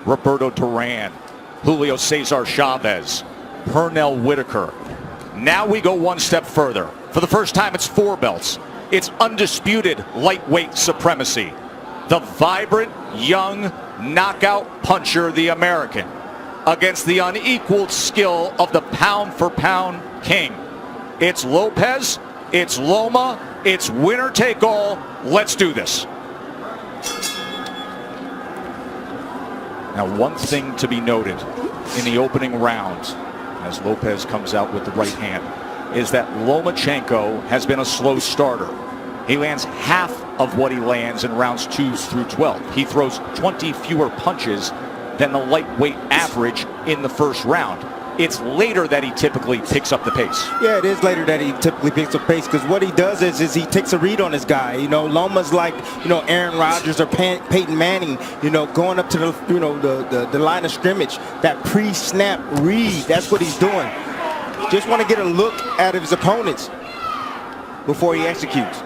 Roberto Duran, Julio Cesar Chavez, Pernell Whitaker. Now we go one step further. For the first time, it's 4 belts. It's undisputed lightweight supremacy. The vibrant, young, knockout puncher, the American, against the unequaled skill of the pound-for-pound king. It's Lopez, it's Loma, it's winner take all. Let's do this. Now, one thing to be noted in the opening round, as Lopez comes out with the right hand, is that Lomachenko has been a slow starter. He lands half of what he lands in rounds 2 through 12. He throws 20 fewer punches than the lightweight average in the first round. It's later that he typically picks up the pace. Yeah, it is later that he typically picks up pace, because what he does is he takes a read on his guy. You know, Loma's like, you know, Aaron Rodgers or Peyton Manning, you know, going up to the, you know, the line of scrimmage. That pre-snap read, that's what he's doing. Just want to get a look at his opponents before he executes.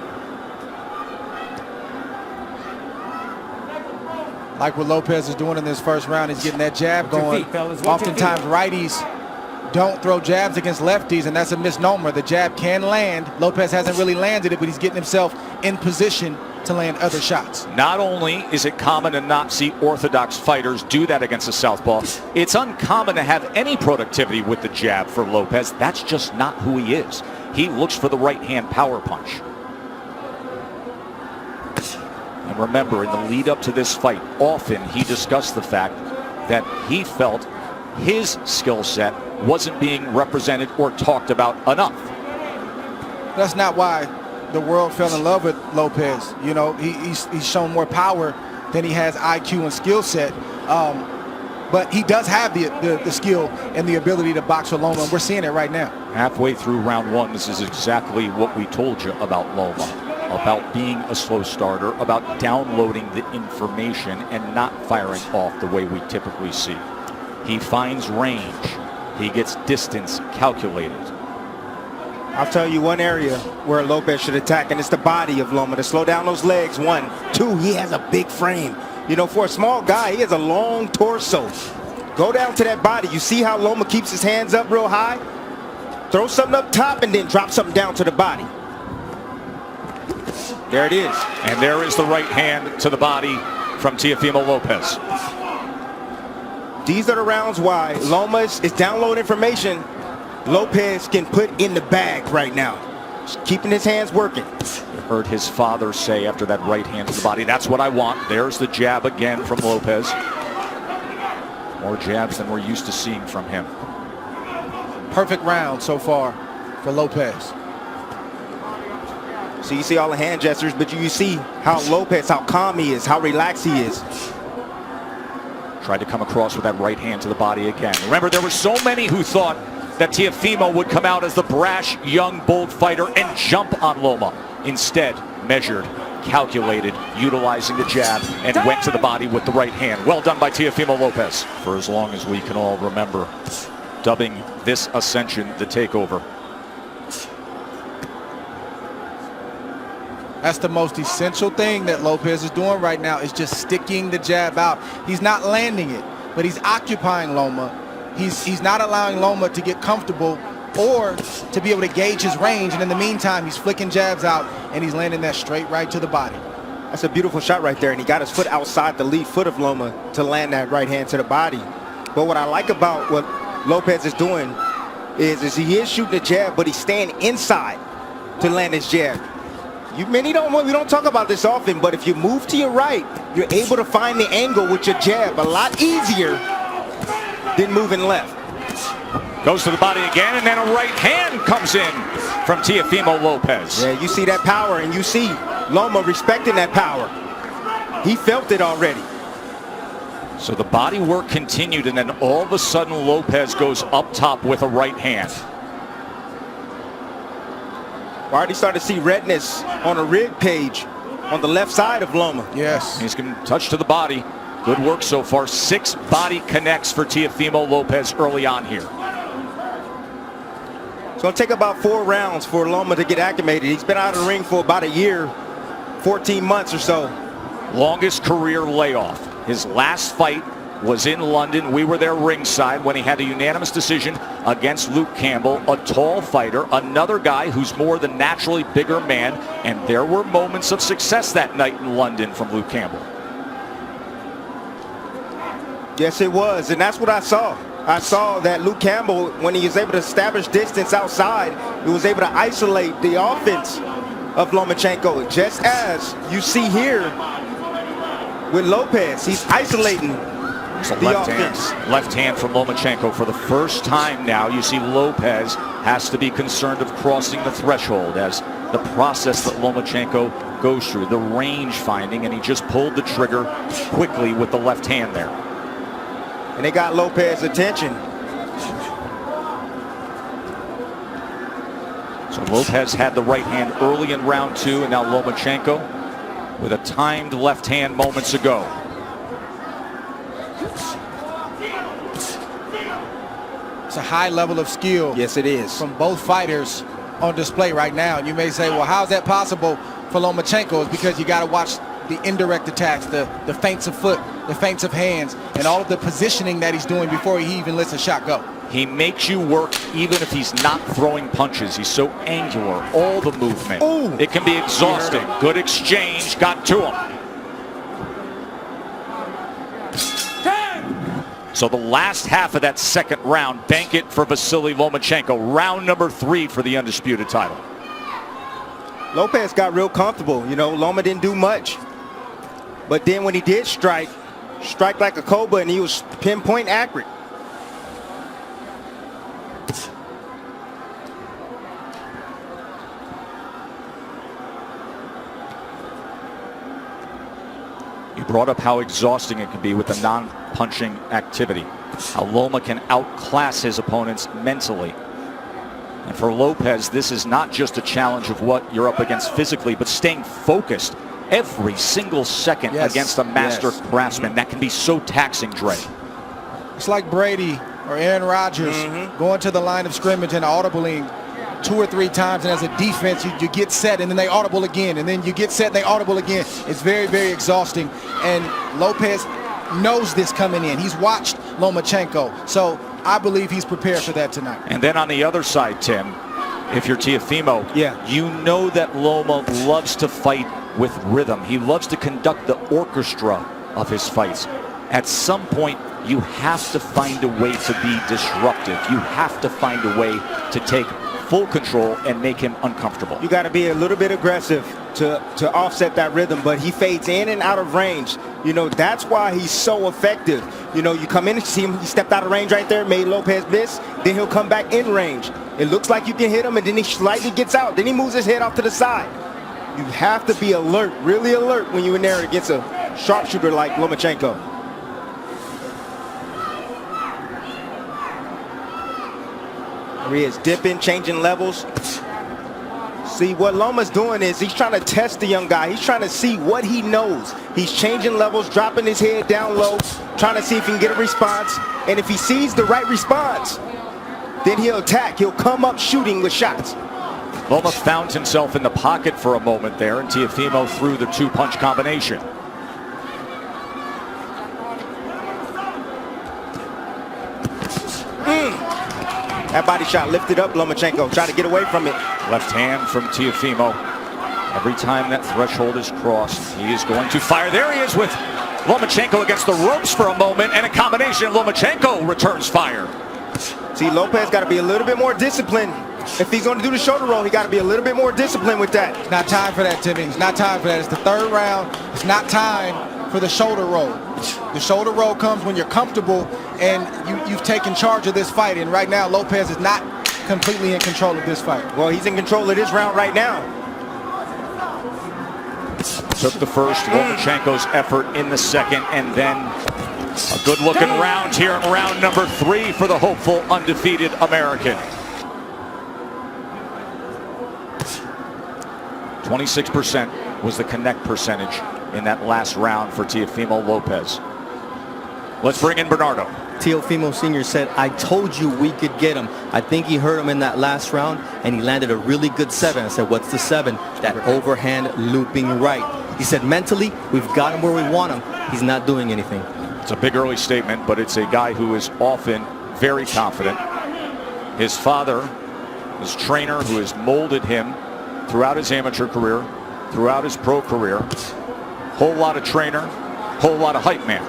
Like what Lopez is doing in this first round, he's getting that jab going. Oftentimes righties don't throw jabs against lefties, and that's a misnomer. The jab can land. Lopez hasn't really landed it, but he's getting himself in position to land other shots. Not only is it common to not see orthodox fighters do that against a southpaw, it's uncommon to have any productivity with the jab for Lopez. That's just not who he is. He looks for the right hand power punch. And remember, in the lead up to this fight, often he discussed the fact that he felt his skill set wasn't being represented or talked about enough. That's not why the world fell in love with Lopez. You know, he's shown more power than he has IQ and skill set. But he does have the skill and the ability to box with Loma, and we're seeing it right now. Halfway through round 1, this is exactly what we told you about Loma. About being a slow starter, about downloading the information and not firing off the way we typically see. He finds range. He gets distance calculated. I'll tell you one area where Lopez should attack, and it's the body of Loma, to slow down those legs. 1, 2, he has a big frame. You know, for a small guy, he has a long torso. Go down to that body. You see how Loma keeps his hands up real high? Throw something up top and then drop something down to the body. There it is. And there is the right hand to the body from Teofimo Lopez. These are the rounds why Loma is downloading information Lopez can put in the bag right now. Just keeping his hands working. You heard his father say after that right hand to the body, that's what I want. There's the jab again from Lopez. More jabs than we're used to seeing from him. Perfect round so far for Lopez. So you see all the hand gestures, but you see how Lopez, how calm he is, how relaxed he is. Tried to come across with that right hand to the body again. Remember, there were so many who thought that Teofimo would come out as the brash, young, bold fighter and jump on Loma. Instead, measured, calculated, utilizing the jab, and went to the body with the right hand. Well done by Teofimo Lopez. For as long as we can all remember, dubbing this ascension the takeover. That's the most essential thing that Lopez is doing right now, is just sticking the jab out. He's not landing it, but he's occupying Loma. He's not allowing Loma to get comfortable or to be able to gauge his range. And in the meantime, he's flicking jabs out, and he's landing that straight right to the body. That's a beautiful shot right there, and he got his foot outside the lead foot of Loma to land that right hand to the body. But what I like about what Lopez is doing is he is shooting the jab, but he's staying inside to land his jab. We don't talk about this often, but if you move to your right, you're able to find the angle with your jab a lot easier than moving left. Goes to the body again, and then a right hand comes in from Teofimo Lopez. Yeah, you see that power, and you see Loma respecting that power. He felt it already. So the body work continued, and then all of a sudden Lopez goes up top with a right hand. We already started to see redness on a rib cage on the left side of Loma. Yes. He's going to touch to the body. Good work so far. 6 body connects for Teofimo Lopez early on here. It's going to take about 4 rounds for Loma to get acclimated. He's been out of the ring for about a year, 14 months or so. Longest career layoff. His last fight was in London. We were there ringside when he had a unanimous decision against Luke Campbell, a tall fighter, another guy who's more than naturally bigger man, and there were moments of success that night in London from Luke Campbell. Yes, it was, and that's what I saw. I saw that Luke Campbell, when he was able to establish distance outside, he was able to isolate the offense of Lomachenko, just as you see here with Lopez. He's isolating the offense. Left hand from Lomachenko. For the first time now, you see Lopez has to be concerned of crossing the threshold as the process that Lomachenko goes through, the range finding, and he just pulled the trigger quickly with the left hand there. And they got Lopez's attention. So Lopez had the right hand early in round 2, and now Lomachenko with a timed left hand moments ago. It's a high level of skill. Yes, it is. From both fighters on display right now. And you may say, well, how is that possible for Lomachenko? It's because you got to watch the indirect attacks, the feints of foot, the feints of hands, and all of the positioning that he's doing before he even lets a shot go. He makes you work even if he's not throwing punches. He's so angular, all the movement. Ooh. It can be exhausting. Good exchange, got to him. So the last half of that second round, bank it for Vasily Lomachenko. Round number 3 for the undisputed title. Lopez got real comfortable. You know, Loma didn't do much. But then when he did strike like a cobra, and he was pinpoint accurate. You brought up how exhausting it can be with the non-punching activity. How Loma can outclass his opponents mentally. And for Lopez, this is not just a challenge of what you're up against physically, but staying focused every single second against a master craftsman. That can be so taxing, Dre. It's like Brady or Aaron Rodgers going to the line of scrimmage and audibling 2 or 3 times, and as a defense you get set and then they audible again, and then you get set and they audible again. It's very, very exhausting, and Lopez knows this coming in. He's watched Lomachenko, so I believe he's prepared for that tonight. And then on the other side, Tim, if you're Teofimo, you know that Loma loves to fight with rhythm. He loves to conduct the orchestra of his fights. At some point, you have to find a way to be disruptive. You have to find a way to take full control and make him uncomfortable. You got to be a little bit aggressive to offset that rhythm, but he fades in and out of range. You know, that's why he's so effective. You know, you come in and see him, he stepped out of range right there, made Lopez miss, then he'll come back in range. It looks like you can hit him, and then he slightly gets out. Then he moves his head off to the side. You have to be alert, really alert, when you're in there against a sharpshooter like Lomachenko. There he is, dipping, changing levels. See, what Loma's doing is he's trying to test the young guy. He's trying to see what he knows. He's changing levels, dropping his head down low, trying to see if he can get a response. And if he sees the right response, then he'll attack. He'll come up shooting with shots. Loma found himself in the pocket for a moment there, and Teofimo threw the 2-punch combination. That body shot lifted up Lomachenko, tried to get away from it. Left hand from Teofimo. Every time that threshold is crossed, he is going to fire. There he is with Lomachenko against the ropes for a moment, and a combination. Lomachenko returns fire. See, Lopez got to be a little bit more disciplined. If he's going to do the shoulder roll, he got to be a little bit more disciplined with that. It's not time for that, Timmy. It's not time for that. It's the 3rd round. It's not time for the shoulder roll. The shoulder roll comes when you're comfortable and you've taken charge of this fight. And right now, Lopez is not completely in control of this fight. Well, he's in control of this round right now. Took the first, Lomachenko's effort in the second, and then a good-looking round here in round number 3 for the hopeful undefeated American. 26% was the connect percentage in that last round for Teofimo Lopez. Let's bring in Bernardo. Teofimo Sr. said, I told you we could get him. I think he hurt him in that last round, and he landed a really good 7. I said, what's the 7? That overhand looping right. He said, mentally, we've got him where we want him. He's not doing anything. It's a big early statement, but it's a guy who is often very confident. His father, his trainer, who has molded him throughout his amateur career, throughout his pro career. Whole lot of trainer, whole lot of hype man.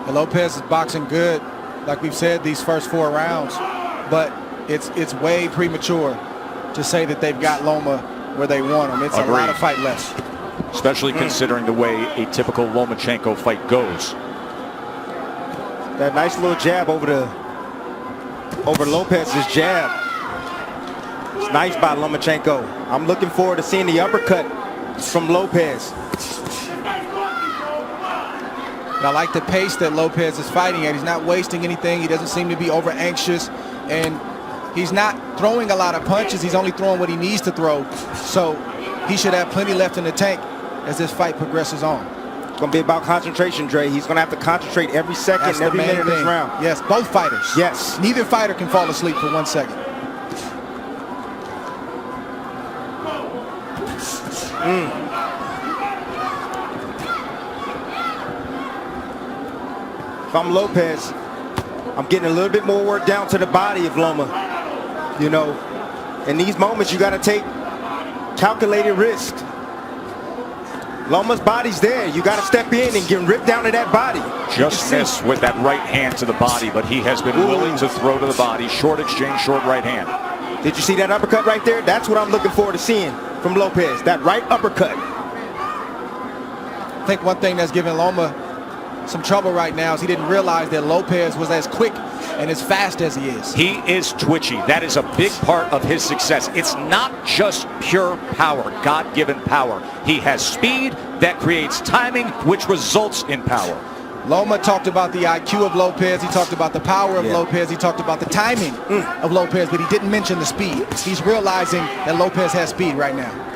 Well, Lopez is boxing good, like we've said, these first 4 rounds, but it's way premature to say that they've got Loma where they want him. It's a lot of fight left. Especially considering the way a typical Lomachenko fight goes. That nice little jab over Lopez's jab. It's nice by Lomachenko. I'm looking forward to seeing the uppercut from Lopez. And I like the pace that Lopez is fighting at. He's not wasting anything. He doesn't seem to be over anxious, and he's not throwing a lot of punches. He's only throwing what he needs to throw. So he should have plenty left in the tank as this fight progresses on. It's going to be about concentration, Dre. He's going to have to concentrate every second, every minute of this round. Yes, both fighters. Yes. Neither fighter can fall asleep for 1 second. If I'm Lopez, I'm getting a little bit more work down to the body of Loma. You know, in these moments, you got to take calculated risk. Loma's body's there. You got to step in and get ripped down to that body. Just missed with that right hand to the body, but he has been willing to throw to the body. Short exchange, short right hand. Did you see that uppercut right there? That's what I'm looking forward to seeing from Lopez. That right uppercut. I think one thing that's giving Loma some trouble right now is he didn't realize that Lopez was as quick and as fast as he is. He is twitchy. That is a big part of his success. It's not just pure power, God-given power. He has speed that creates timing, which results in power. Loma talked about the IQ of Lopez. He talked about the power of Lopez. He talked about the timing of Lopez, but he didn't mention the speed. He's realizing that Lopez has speed right now.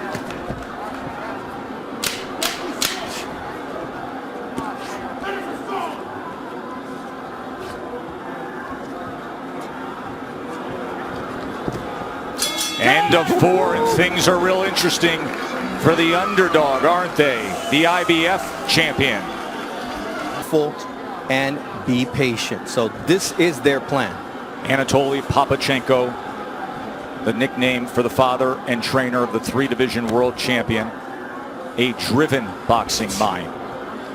End of 4, and things are real interesting for the underdog, aren't they? The IBF champion. And be patient. So this is their plan. Anatoly Papachenko, the nickname for the father and trainer of the 3-division world champion, a driven boxing mind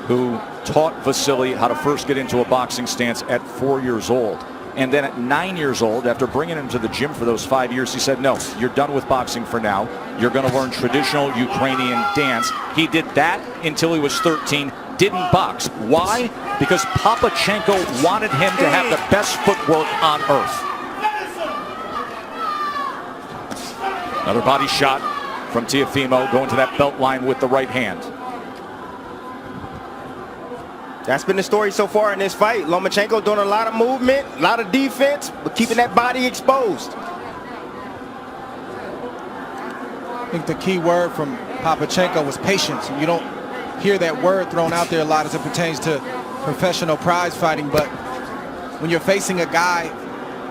who taught Vasily how to first get into a boxing stance at 4 years old. And then at 9 years old, after bringing him to the gym for those 5 years, he said, no, you're done with boxing for now. You're going to learn traditional Ukrainian dance. He did that until he was 13, didn't box. Why? Because Papachenko wanted him to have the best footwork on earth. Another body shot from Teofimo, going to that belt line with the right hand. That's been the story so far in this fight. Lomachenko doing a lot of movement, a lot of defense, but keeping that body exposed. I think the key word from Papachenko was patience. You don't hear that word thrown out there a lot as it pertains to professional prize fighting, but when you're facing a guy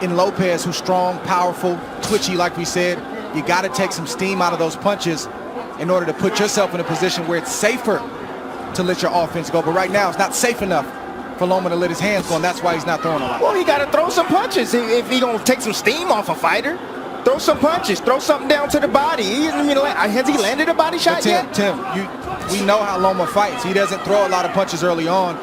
in Lopez who's strong, powerful, twitchy, like we said, you got to take some steam out of those punches in order to put yourself in a position where it's safer to let your offense go. But right now, it's not safe enough for Loma to let his hands go, and that's why he's not throwing a lot. Well, he got to throw some punches if he gonna take some steam off a fighter. Throw some punches, throw something down to the body. Has he landed a body shot yet? Tim, we know how Loma fights. He doesn't throw a lot of punches early on.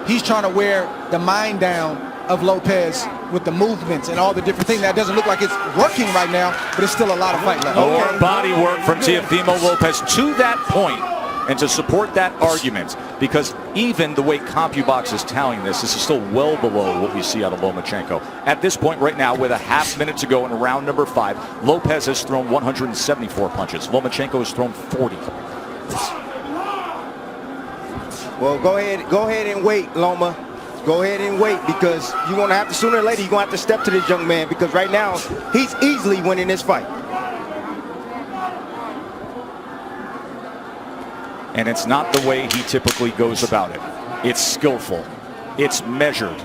He's trying to wear the mind down of Lopez with the movements and all the different things. That doesn't look like it's working right now, but it's still a lot of fight left. More body work from Teofimo Lopez to that point. And to support that argument, because even the way CompuBox is tallying this is still well below what we see out of Lomachenko. At this point right now, with a half minute to go in round number 5, Lopez has thrown 174 punches. Lomachenko has thrown 40. Well, go ahead and wait, Loma. Go ahead and wait, because you're going to have to, sooner or later, you're going to have to step to this young man, because right now, he's easily winning this fight. And it's not the way he typically goes about it. It's skillful. It's measured.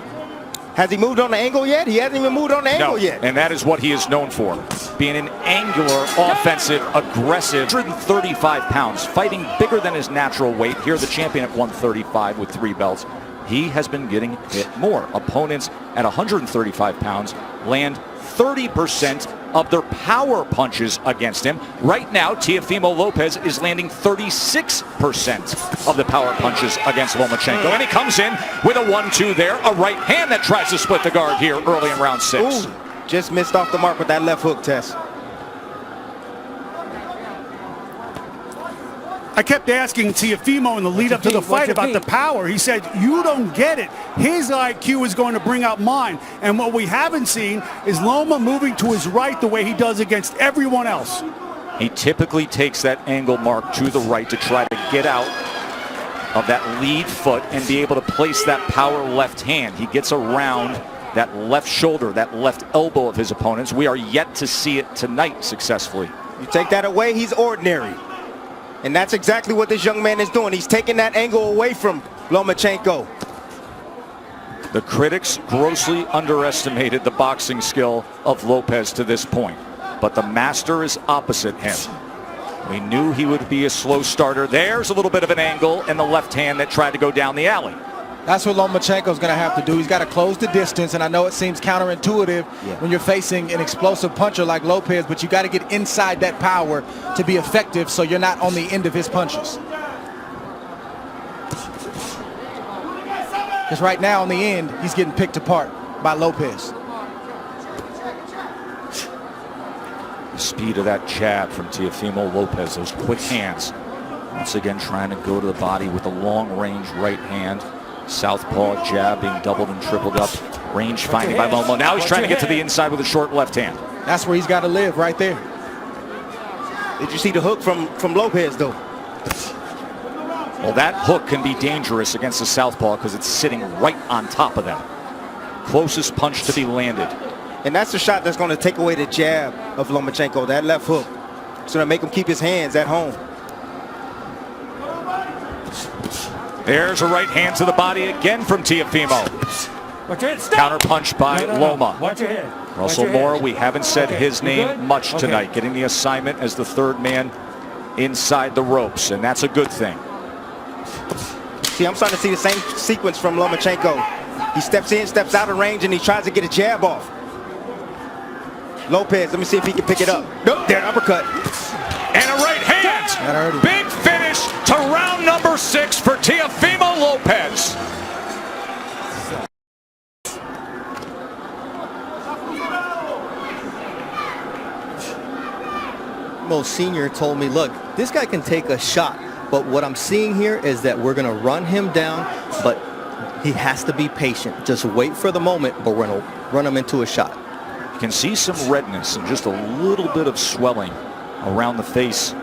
Has he moved on the angle yet? He hasn't even moved on the angle yet. And that is what he is known for. Being an angular, offensive, aggressive, 135 pounds, fighting bigger than his natural weight. Here the champion at 135 with 3 belts. He has been getting hit more. Opponents at 135 pounds land 30% of their power punches against him. Right now, Teofimo Lopez is landing 36% of the power punches against Lomachenko. And he comes in with a 1-2 there. A right hand that tries to split the guard here early in round 6. Ooh, just missed off the mark with that left hook, Tess. I kept asking Teofimo in the lead up to the fight about the power. He said, you don't get it. His IQ is going to bring out mine. And what we haven't seen is Loma moving to his right the way he does against everyone else. He typically takes that angle mark to the right to try to get out of that lead foot and be able to place that power left hand. He gets around that left shoulder, that left elbow of his opponents. We are yet to see it tonight successfully. You take that away, he's ordinary. And that's exactly what this young man is doing. He's taking that angle away from Lomachenko. The critics grossly underestimated the boxing skill of Lopez to this point, but the master is opposite him. We knew he would be a slow starter. There's a little bit of an angle in the left hand that tried to go down the alley. That's what Lomachenko's going to have to do. He's got to close the distance, and I know it seems counterintuitive when you're facing an explosive puncher like Lopez, but you got to get inside that power to be effective so you're not on the end of his punches. Because right now, in the end, he's getting picked apart by Lopez. The speed of that jab from Teofimo Lopez, those quick hands. Once again, trying to go to the body with a long-range right hand. Southpaw jab being doubled and tripled up. Range finding by Loma. Now he's trying to get to the inside with a short left hand. That's where he's got to live, right there. Did you see the hook from Lopez, though? Well, that hook can be dangerous against the southpaw because it's sitting right on top of them. Closest punch to be landed. And that's the shot that's going to take away the jab of Lomachenko, that left hook. It's going to make him keep his hands at home. There's a right hand to the body again from Teofimo. Counter punch by Loma. Russell Moore, we haven't said his name much tonight. Getting the assignment as the third man inside the ropes, and that's a good thing. See, I'm starting to see the same sequence from Lomachenko. He steps in, steps out of range, and he tries to get a jab off. Lopez, let me see if he can pick it up. Nope, there, uppercut. And a right hand. Big finish to round number 6 for Teofimo Lopez. Mo Sr. told me, look, this guy can take a shot, but what I'm seeing here is that we're going to run him down, but he has to be patient. Just wait for the moment, but we're going to run him into a shot. You can see some redness and just a little bit of swelling around the face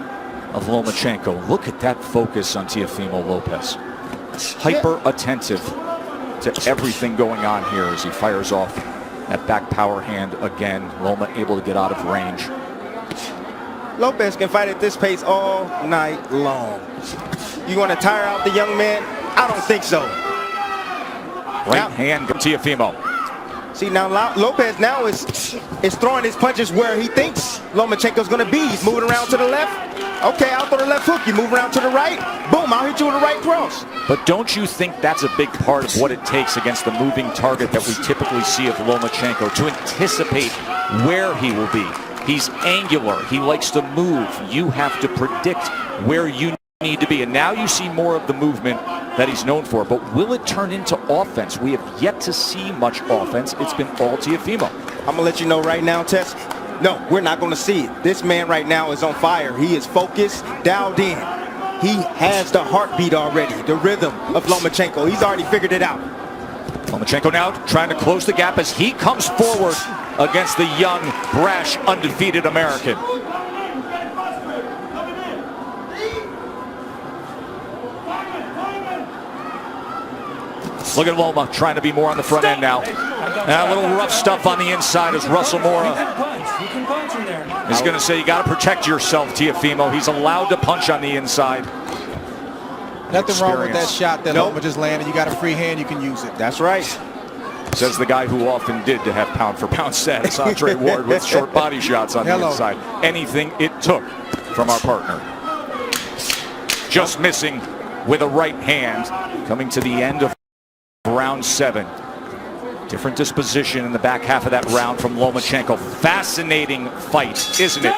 of Lomachenko. Look at that focus on Teofimo Lopez. Hyper attentive to everything going on here as he fires off that back power hand again. Loma able to get out of range. Lopez can fight at this pace all night long. You want to tire out the young man? I don't think so. Right hand from Teofimo. See, now Lopez now is throwing his punches where he thinks Lomachenko's going to be. He's moving around to the left. Okay, I'll throw the left hook. You move around to the right. Boom, I'll hit you with a right cross. But don't you think that's a big part of what it takes against the moving target that we typically see of Lomachenko, to anticipate where he will be? He's angular. He likes to move. You have to predict where you need to be. And now you see more of the movement that he's known for. But will it turn into offense? We have yet to see much offense. It's been all Teofimo. I'm going to let you know right now, Tess. No, we're not going to see it. This man right now is on fire. He is focused, dialed in. He has the heartbeat already, the rhythm of Lomachenko. He's already figured it out. Lomachenko now trying to close the gap as he comes forward against the young, brash, undefeated American. Look at Loma trying to be more on the front end now. And a little rough stuff on the inside as Russell Moore is going to say you got to protect yourself, Teofimo. He's allowed to punch on the inside. Nothing wrong with that shot that Loma just landed. You got a free hand, you can use it. That's right. Says the guy who often did to have pound-for-pound status, Andre Ward, with short body shots on the inside. Anything it took from our partner. Just missing with a right hand. Coming to the end of round 7. Different disposition in the back half of that round from Lomachenko. Fascinating fight, isn't it?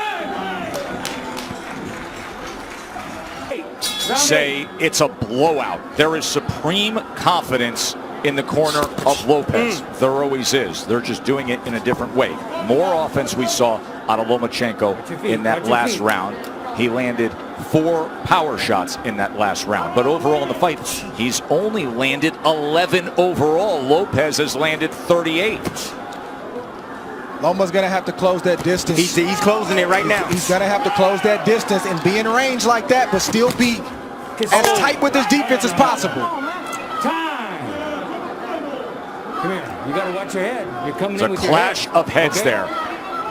Say it's a blowout. There is supreme confidence in the corner of Lopez. There always is. They're just doing it in a different way. More offense we saw out of Lomachenko in that last round. He landed 4 power shots in that last round. But overall in the fight, he's only landed 11 overall. Lopez has landed 38. Loma's going to have to close that distance. He's closing it right now. He's going to have to close that distance and be in range like that, but still be as tight with his defense as possible. Time. Come here. You got to watch your head. You're coming It's in a with clash your head. of heads there.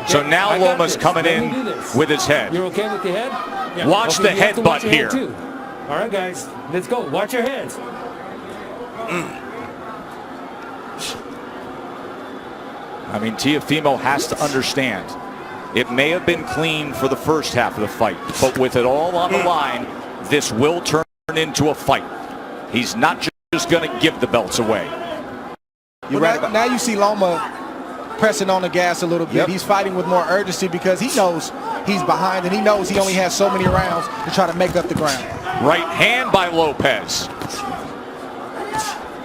So now Loma's coming in with his head. You're okay with the head? Yeah. Watch the you have to headbutt watch your here. head too. All right, guys. Let's go. Watch your heads. I mean, Teofimo has to understand. It may have been clean for the first half of the fight, but with it all on the line, this will turn into a fight. He's not just going to give the belts away. Now you see Loma pressing on the gas a little bit. He's fighting with more urgency because he knows he's behind and he knows he only has so many rounds to try to make up the ground. Right hand by Lopez.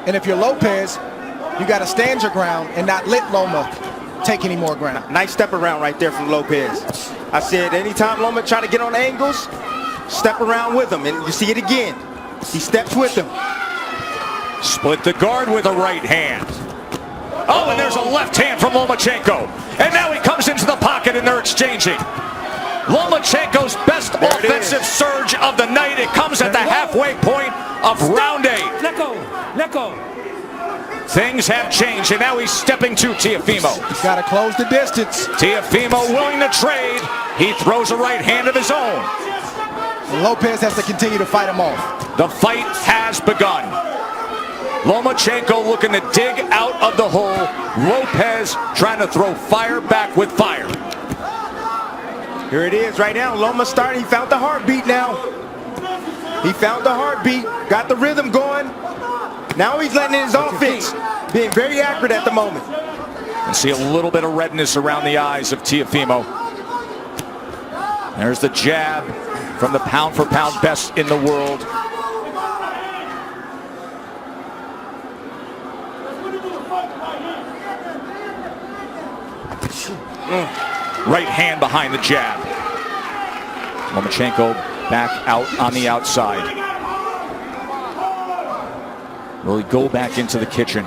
And if you're Lopez, you got to stand your ground and not let Loma take any more ground. Nice step around right there from Lopez. I said anytime Loma try to get on angles, step around with him. And you see it again. He steps with him. Split the guard with a right hand. Oh, and there's a left hand from Lomachenko. And now he comes into the pocket and they're exchanging. Lomachenko's best offensive surge of the night. It comes at the halfway point of round 8. Let go. Let go. Things have changed, and now he's stepping to Teofimo. He's got to close the distance. Teofimo willing to trade. He throws a right hand of his own. And Lopez has to continue to fight him off. The fight has begun. Lomachenko looking to dig out of the hole. Lopez trying to throw fire back with fire. Here it is right now. Loma started. He found the heartbeat now. He found the heartbeat. Got the rhythm going. Now he's letting in his offense. Being very accurate at the moment. And see a little bit of redness around the eyes of Teofimo. There's the jab from the pound-for-pound best in the world. Right hand behind the jab. Lomachenko back out on the outside. Will he go back into the kitchen?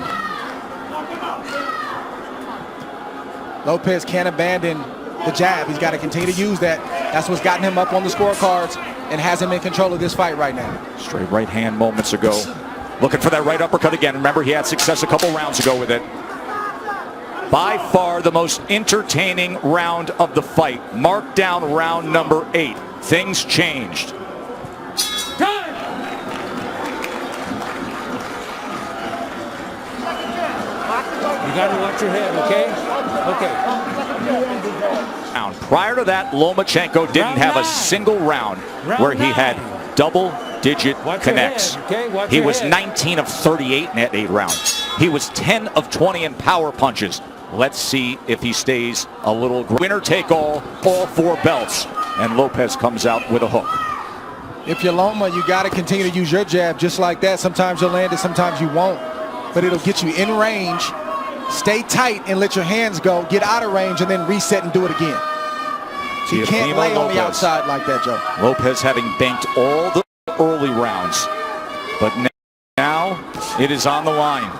Lopez can't abandon the jab. He's got to continue to use that. That's what's gotten him up on the scorecards and has him in control of this fight right now. Straight right hand moments ago. Looking for that right uppercut again. Remember, he had success a couple rounds ago with it. By far the most entertaining round of the fight. Mark down round number 8. Things changed. You got to watch your head, okay? Okay. Prior to that, Lomachenko didn't have a single round where he had double-digit connects. He was 19 of 38 in that 8 rounds. He was 10 of 20 in power punches. Let's see if he stays a little. Winner take all 4 belts. And Lopez comes out with a hook. If you're Loma, you got to continue to use your jab just like that. Sometimes you'll land it, sometimes you won't. But it'll get you in range. Stay tight and let your hands go. Get out of range and then reset and do it again. So you can't lay on the outside like that, Joe. Lopez having banked all the early rounds. But now it is on the line.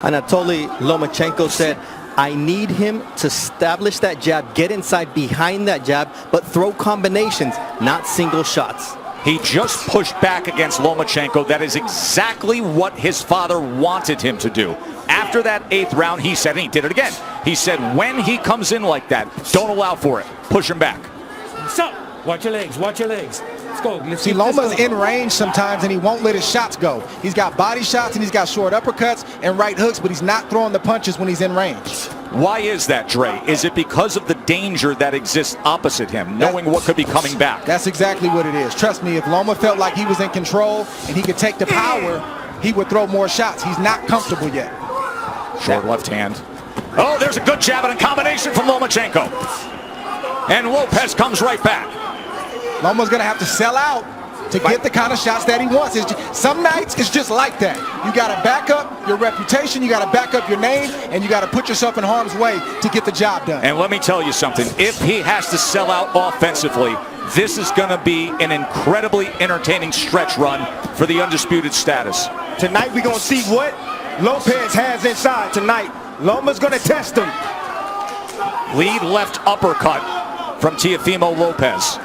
Anatoly Lomachenko said, I need him to establish that jab, get inside behind that jab, but throw combinations, not single shots. He just pushed back against Lomachenko. That is exactly what his father wanted him to do. After that 8th round, he said, and he did it again. He said, when he comes in like that, don't allow for it. Push him back. Stop. Watch your legs. Watch your legs. Let's go. Let's See, keep this Loma's going. in range sometimes, and he won't let his shots go. He's got body shots, and he's got short uppercuts and right hooks, but he's not throwing the punches when he's in range. Why is that, Dre? Is it because of the danger that exists opposite him, knowing what could be coming back? That's exactly what it is. Trust me, if Loma felt like he was in control and he could take the power, he would throw more shots. He's not comfortable yet. Short left hand. Oh, there's a good jab and a combination from Lomachenko. And Lopez comes right back. Loma's going to have to sell out to get the kind of shots that he wants. Some nights it's just like that. You got to back up your reputation, you got to back up your name, and you got to put yourself in harm's way to get the job done. And let me tell you something. If he has to sell out offensively, this is going to be an incredibly entertaining stretch run for the undisputed status. Tonight we're going to see what Lopez has inside tonight. Loma's going to test him. Lead left uppercut from Teofimo Lopez.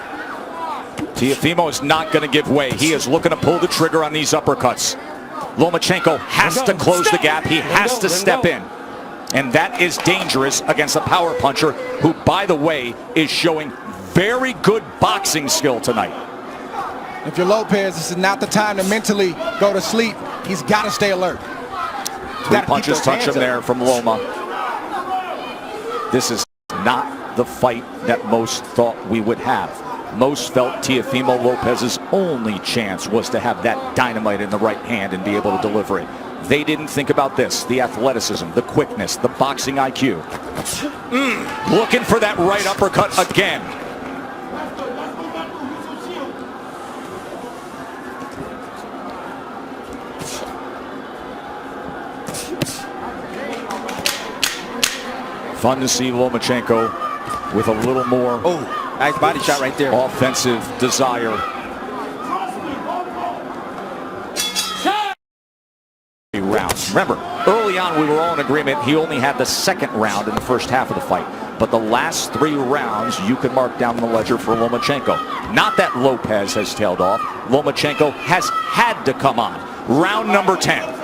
Teofimo is not going to give way. He is looking to pull the trigger on these uppercuts. Lomachenko has to close the gap. He has to step in. And that is dangerous against a power puncher who, by the way, is showing very good boxing skill tonight. If you're Lopez, this is not the time to mentally go to sleep. He's got to stay alert. Three punches touch him there from Loma. This is not the fight that most thought we would have. Most felt Teofimo Lopez's only chance was to have that dynamite in the right hand and be able to deliver it. They didn't think about this, the athleticism, the quickness, the boxing IQ. Looking for that right uppercut again. Fun to see Lomachenko with a little more nice body shot right there. Offensive desire. Rounds. Remember, early on we were all in agreement he only had the second round in the first half of the fight. But the last 3 rounds you can mark down the ledger for Lomachenko. Not that Lopez has tailed off. Lomachenko has had to come on. Round number 10.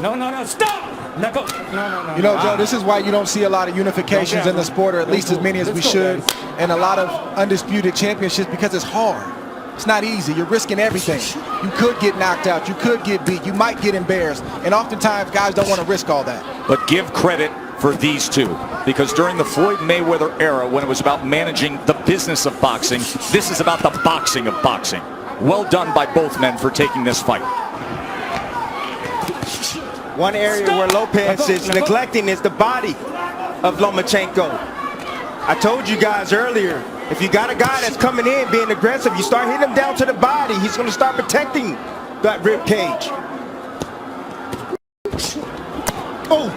No, stop! No. You know, Joe, this is why you don't see a lot of unifications in the sport, or at least as many as we should, and a lot of undisputed championships, because it's hard. It's not easy. You're risking everything. You could get knocked out. You could get beat. You might get embarrassed. And oftentimes, guys don't want to risk all that. But give credit for these two, because during the Floyd Mayweather era, when it was about managing the business of boxing, this is about the boxing of boxing. Well done by both men for taking this fight. One area where Lopez is neglecting is the body of Lomachenko. I told you guys earlier, if you got a guy that's coming in being aggressive, you start hitting him down to the body, he's going to start protecting that rib cage. Oh!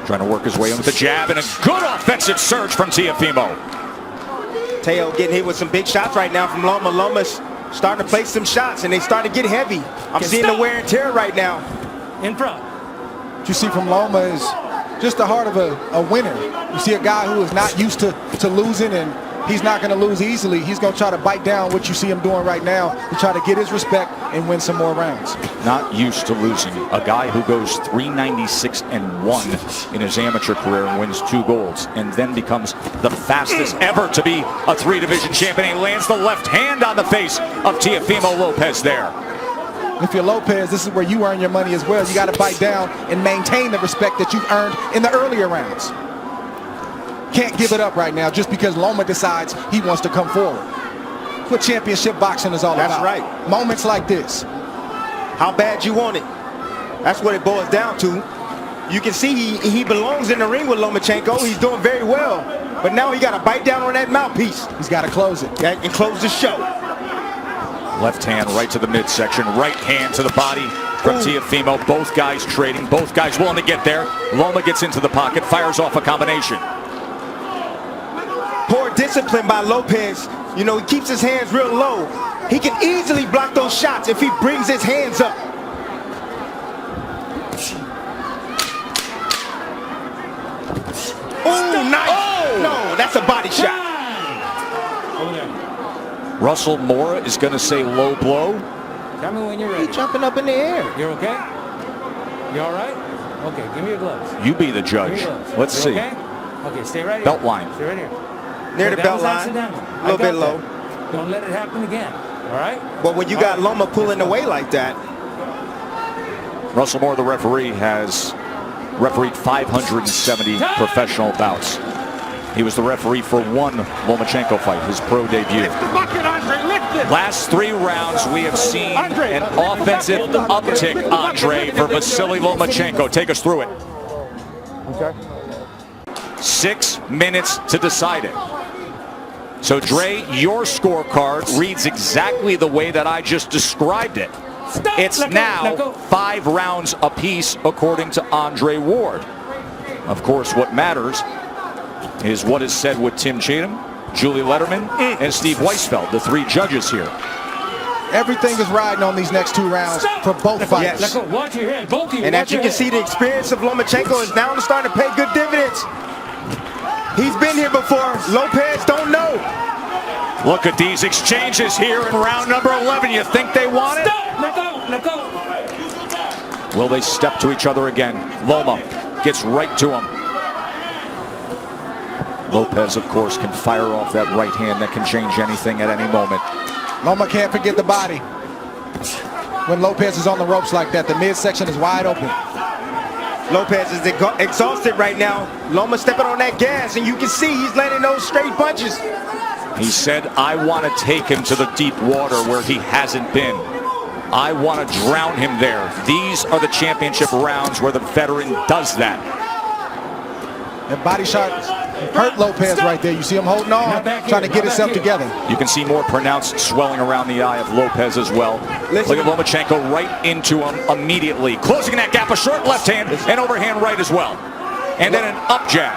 Trying to work his way in with the jab and a good offensive surge from Teofimo. Teo getting hit with some big shots right now from Loma. Loma's starting to place some shots, and they start to get heavy. I'm seeing the wear and tear right now. In front. What you see from Loma is just the heart of a winner. You see a guy who is not used to losing, and he's not going to lose easily. He's going to try to bite down what you see him doing right now to try to get his respect and win some more rounds. Not used to losing. A guy who goes 396-1 in his amateur career and wins 2 golds, and then becomes the fastest ever to be a 3-division champion. He lands the left hand on the face of Teofimo Lopez there. If you're Lopez, this is where you earn your money as well. You got to bite down and maintain the respect that you've earned in the earlier rounds. Can't give it up right now just because Loma decides he wants to come forward. That's what championship boxing is all about. That's right. Moments like this. How bad you want it. That's what it boils down to. You can see he belongs in the ring with Lomachenko. He's doing very well. But now he got to bite down on that mouthpiece. He's got to close it. And close the show. Left hand right to the midsection. Right hand to the body from Teofimo. Both guys trading. Both guys willing to get there. Loma gets into the pocket. Fires off a combination. Poor discipline by Lopez. You know, he keeps his hands real low. He can easily block those shots if he brings his hands up. Oh, nice. Oh. No, that's a body shot. Russell Mora is going to say low blow. Tell me when you're ready. He's jumping up in the air. You're okay? You all right? Okay, give me your gloves. You be the Give me judge. your gloves. Let's You see. Okay? Okay, stay right here. Belt line. Stay right here. Near the That belt was line. accidental. A I little bit got low. that. Don't let it happen again. All right? But when you got Loma pulling away like that, Russell Moore, the referee, has refereed 570 professional bouts. He was the referee for one Lomachenko fight, his pro debut. Last 3 rounds, we have seen an offensive uptick, Andre, for Vasily Lomachenko. Take us through it. okay. 6 minutes to decide it. So, Dre, your scorecard reads exactly the way that I just described it. It's now 5 rounds apiece, according to Andre Ward. Of course, what matters is what is said with Tim Cheatham, Julie Letterman, and Steve Weisfeld, the 3 judges here. Everything is riding on these next 2 rounds for both fighters. Yes. Watch your head. Both of you. And as you can see, the experience of Lomachenko is now starting to pay good dividends. He's been here before. Lopez don't know. Look at these exchanges here in round number 11. You think they want it? Let go. Let go. Will they step to each other again? Loma gets right to him. Lopez, of course, can fire off that right hand that can change anything at any moment. Loma can't forget the body. When Lopez is on the ropes like that, the midsection is wide open. Lopez is exhausted right now. Loma stepping on that gas, and you can see he's landing those straight punches. He said, I want to take him to the deep water where he hasn't been. I want to drown him there. These are the championship rounds where the veteran does that. That body shot hurt Lopez right there. You see him holding on, trying to get himself together. You can see more pronounced swelling around the eye of Lopez as well. Look at Lomachenko right into him immediately. Closing that gap, a short left hand and overhand right as well. And then an up jab.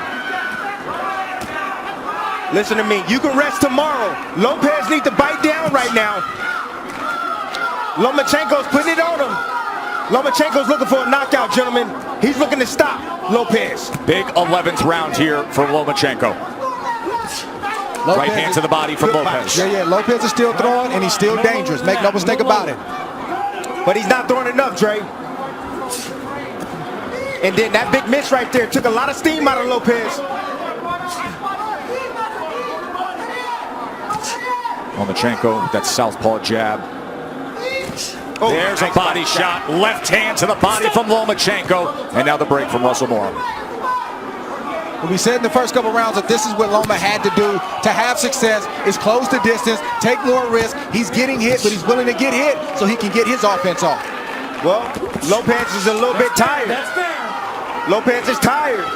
Listen to me. You can rest tomorrow. Lopez needs to bite down right now. Lomachenko's putting it on him. Lomachenko's looking for a knockout, gentlemen. He's looking to stop Lopez. Big 11th round here for Lomachenko. Right hand to the body from Lopez. Yeah, Lopez is still throwing, and he's still dangerous. Make no mistake about it. But he's not throwing enough, Dre. And then that big miss right there took a lot of steam out of Lopez. Lomachenko, that southpaw jab. Oh, There's nice a body shot. Left hand to the body from Lomachenko. And now the break from Russell Moore. We said in the first couple rounds that this is what Loma had to do to have success, is close the distance, take more risk. He's getting hit, but he's willing to get hit so he can get his offense off. Well, Lopez is a little bit tired. That's fair. Lopez is tired.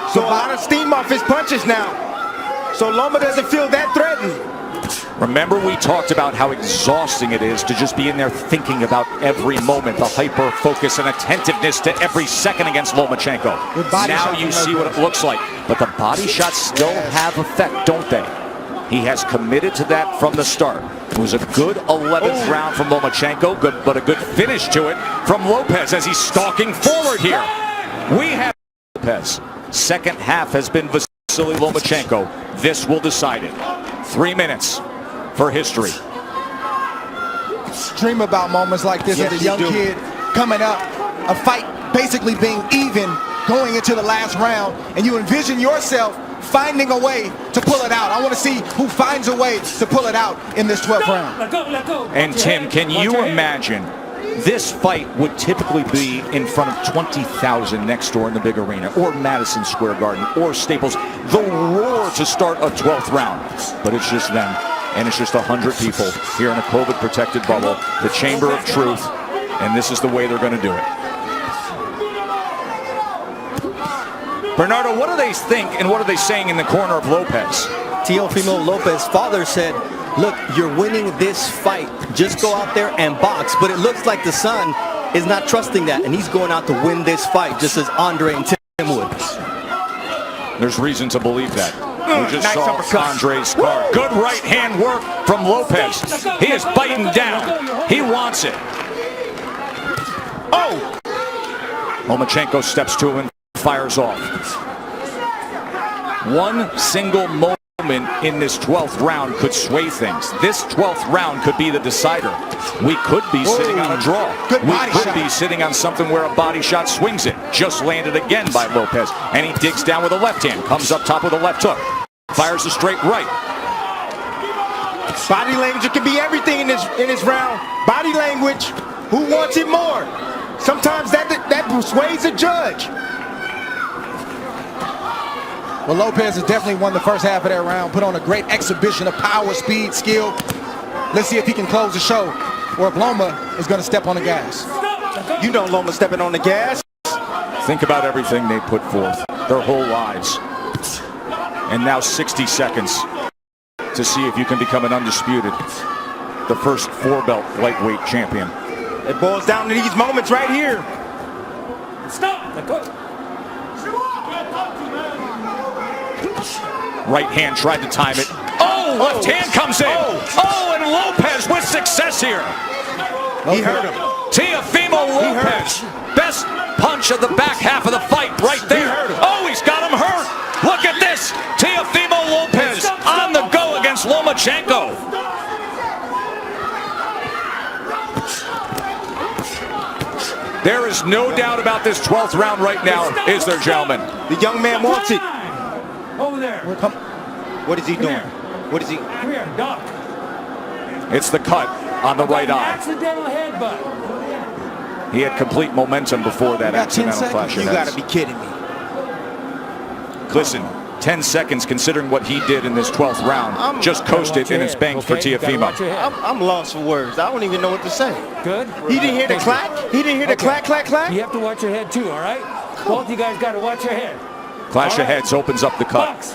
So a lot of steam off his punches now. So Loma doesn't feel that threatened. Remember, we talked about how exhausting it is to just be in there thinking about every moment, the hyper focus and attentiveness to every second against Lomachenko. Now you see what it looks like. But the body shots still have effect, don't they? He has committed to that from the start. It was a good 11th round from Lomachenko, but a good finish to it from Lopez as he's stalking forward here. We have Lopez. Second half has been Vasily Lomachenko. This will decide it. 3 minutes for history. Dream about moments like this as a young kid coming up, a fight basically being even going into the last round, and you envision yourself finding a way to pull it out. I want to see who finds a way to pull it out in this 12th round. Let go. And Tim, can you imagine this fight would typically be in front of 20,000 next door in the big arena, or Madison Square Garden, or Staples. The roar to start a 12th round. But it's just them, and it's just 100 people here in a COVID-protected bubble, the Chamber of Truth, and this is the way they're going to do it. Bernardo, what do they think, and what are they saying in the corner of Lopez? Teofimo Lopez's father said, look, you're winning this fight. Just go out there and box. But it looks like the son is not trusting that, and he's going out to win this fight, just as Andre and Tim would. There's reason to believe that. We just saw Andre's card. Good right hand work from Lopez. He is biting down. He wants it. Oh! Lomachenko steps to him and fires off. One single moment in this 12th round could sway things. This 12th round could be the decider. We could be sitting on a draw. Good We body could shot. be sitting on something where a body shot swings it. Just landed again by Lopez. And he digs down with a left hand. Comes up top with a left hook. Fires a straight right. Body language can be everything in this round. Body language. Who wants it more? Sometimes that persuades a judge. Well, Lopez has definitely won the first half of that round. Put on a great exhibition of power, speed, skill. Let's see if he can close the show, or if Loma is going to step on the gas. You know Loma stepping on the gas. Think about everything they put forth their whole lives. And now 60 seconds to see if you can become an undisputed, the first 4-belt lightweight champion. It boils down to these moments right here. Stop. Right hand tried to time it. Oh, left hand comes in. Oh, and Lopez with success here. He hurt him. Teofimo Lopez. Best punch of the back half of the fight right there. Oh, he's got him hurt. Look at this. Teofimo Lopez on the go against Lomachenko. There is no doubt about this 12th round right now, is there, gentlemen? The young man wants it. Over there. What is he doing? here. What is he? Come here, Doc. It's the cut on the right An eye. accidental headbutt. He had complete momentum before that got 10 accidental clash You of got heads. to be kidding me. Listen, 10 seconds considering what he did in this 12th round. Just coasted and it's banged for Teofimo. I'm lost for words. I don't even know what to say. Good. He didn't hear the clack? He didn't hear the clack, clack, clack? You have to watch your head too, all right? Both you guys got to watch your head. Clash All of right. heads opens up the cut. Box.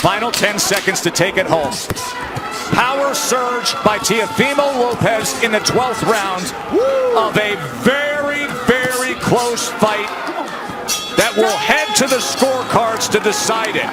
Final 10 seconds to take it home. Power surge by Teofimo Lopez in the 12th round of a very, very close fight that will head to the scorecards to decide it.